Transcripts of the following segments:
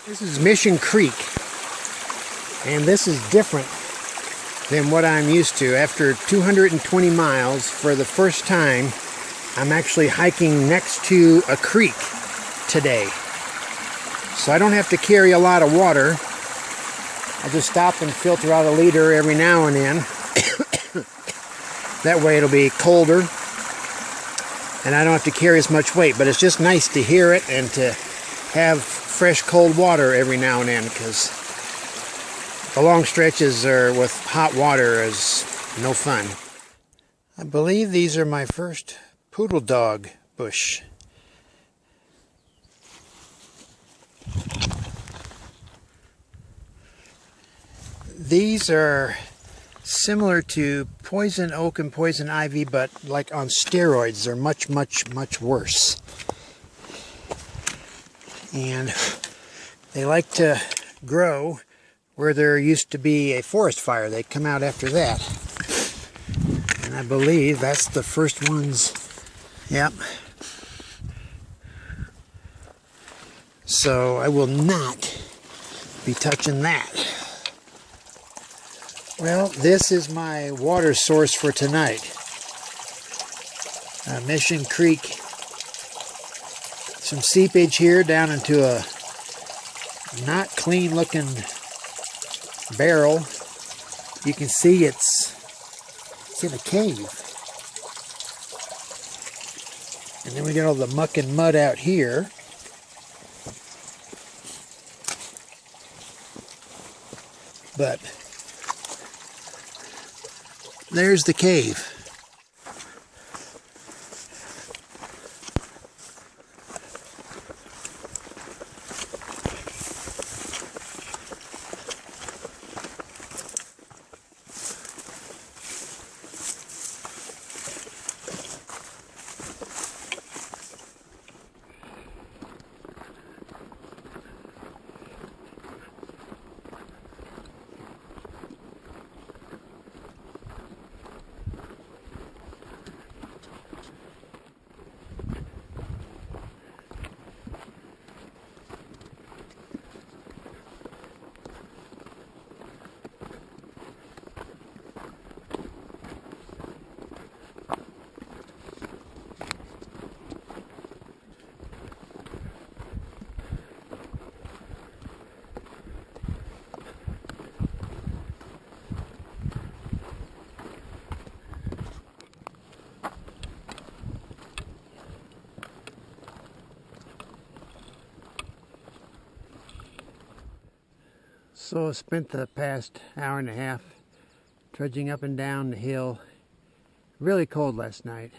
This is Mission Creek, and this is different than what I'm used to. After 220 miles, for the first time, I'm actually hiking next to a creek today. So I don't have to carry a lot of water. I'll just stop and filter out a liter every now and then. That way it'll be colder, and I don't have to carry as much weight. But it's just nice to hear it and to have fresh cold water every now and then, because the long stretches with hot water is no fun. I believe these are my first Poodle Dog Bush. These are similar to poison oak and poison ivy, but like on steroids. They're much, much, much worse. And they like to grow where there used to be a forest fire. They come out after that. And I believe that's the first ones. Yep. So I will not be touching that. Well, this is my water source for tonight. Mission Creek. Some seepage here down into a not clean looking barrel. You can see it's in a cave. And then we got all the muck and mud out here. But there's the cave. So I spent the past hour and a half trudging up and down the hill. Really cold last night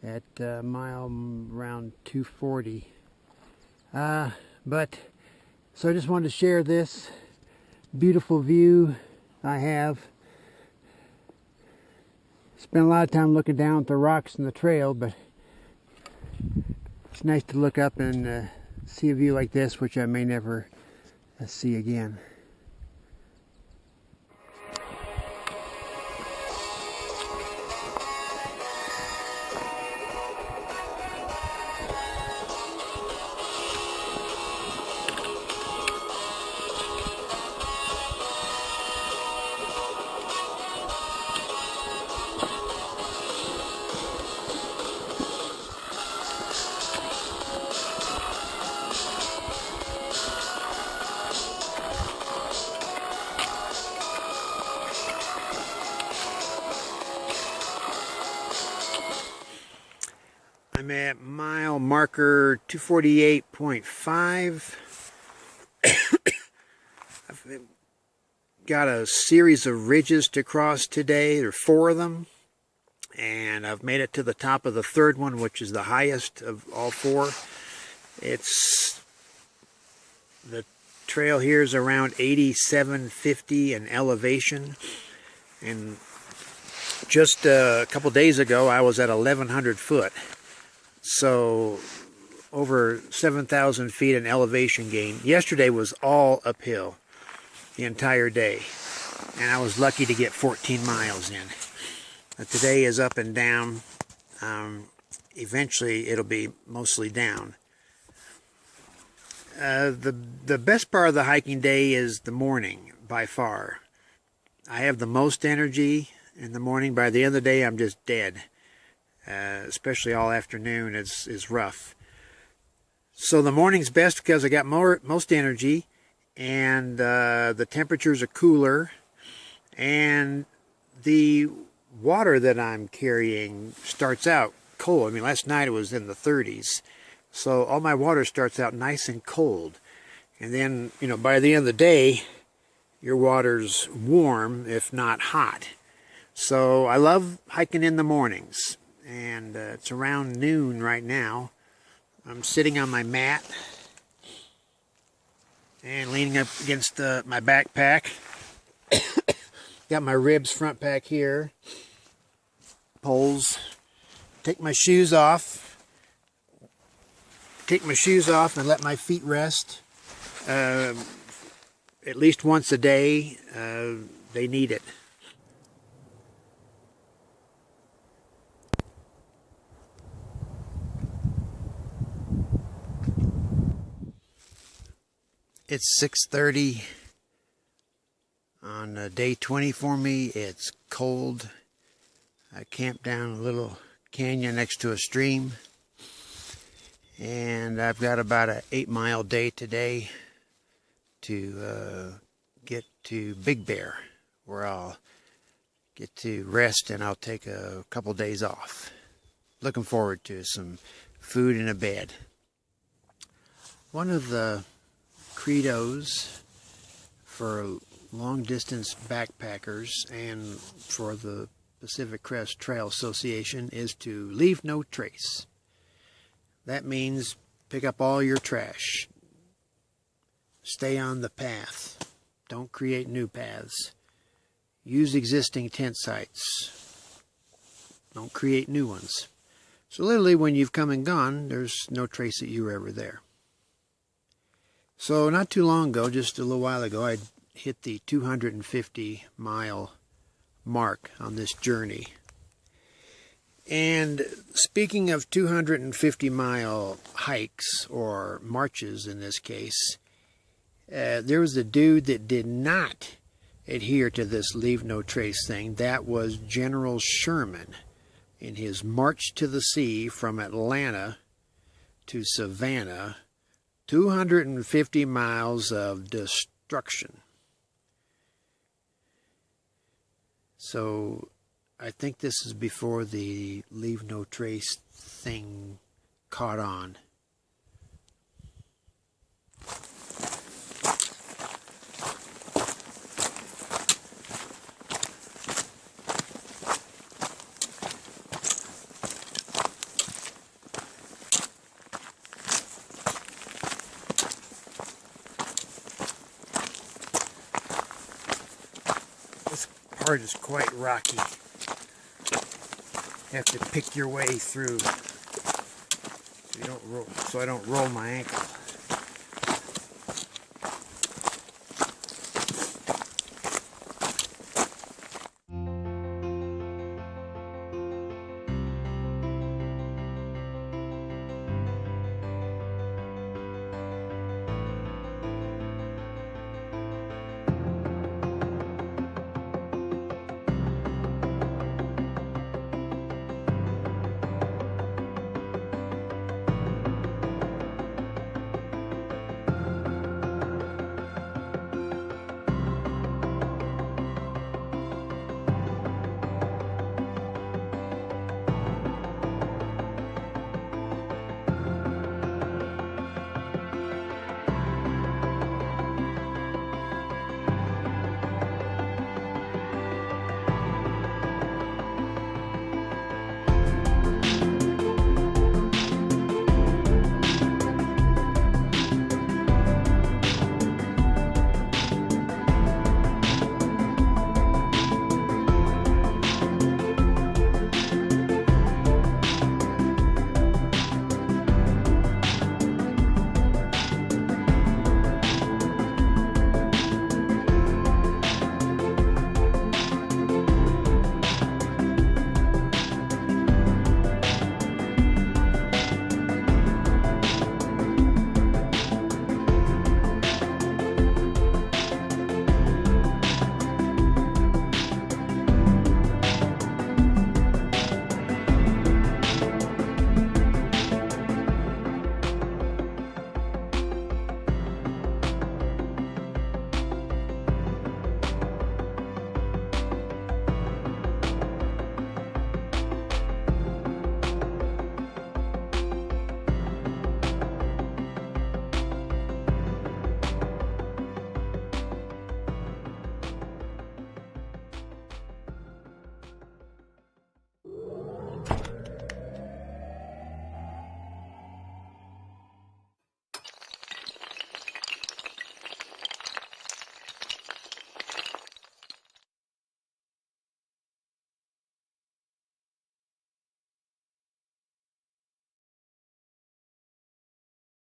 at mile around 240. So I just wanted to share this beautiful view I have. Spent a lot of time looking down at the rocks in the trail, but it's nice to look up and see a view like this, which I may never see again. I'm at mile marker 248.5. I've got a series of ridges to cross today. There are 4 of them. And I've made it to the top of the third one, which is the highest of all 4. The trail here is around 8750 in elevation. And just a couple days ago, I was at 1100 foot. So over 7,000 feet in elevation gain. Yesterday was all uphill the entire day, and I was lucky to get 14 miles in. But today is up and down. Eventually it'll be mostly down. The best part of the hiking day is the morning, by far. I have the most energy in the morning. By the end of the day, I'm just dead. Especially all afternoon is rough. So the morning's best because I got most energy, and the temperatures are cooler, and the water that I'm carrying starts out cold. I mean, last night it was in the 30s. So all my water starts out nice and cold. And then, you know, by the end of the day, your water's warm, if not hot. So I love hiking in the mornings. And it's around noon right now. I'm sitting on my mat and leaning up against my backpack. Got my ribs front pack here. Poles. Take my shoes off. Take my shoes off and let my feet rest. At least once a day. They need it. It's 6:30 on day 20 for me. It's cold. I camped down a little canyon next to a stream. And I've got about an 8-mile day today to get to Big Bear, where I'll get to rest and I'll take a couple days off. Looking forward to some food and a bed. One of the credos for long distance backpackers and for the Pacific Crest Trail Association is to leave no trace. That means pick up all your trash. Stay on the path. Don't create new paths. Use existing tent sites. Don't create new ones. So literally when you've come and gone, there's no trace that you were ever there. So not too long ago, just a little while ago, I hit the 250-mile mark on this journey. And speaking of 250-mile hikes, or marches in this case, there was a dude that did not adhere to this leave no trace thing. That was General Sherman in his March to the Sea from Atlanta to Savannah. 250 miles of destruction. So I think this is before the leave no trace thing caught on. This part is quite rocky. You have to pick your way through so I don't roll my ankle.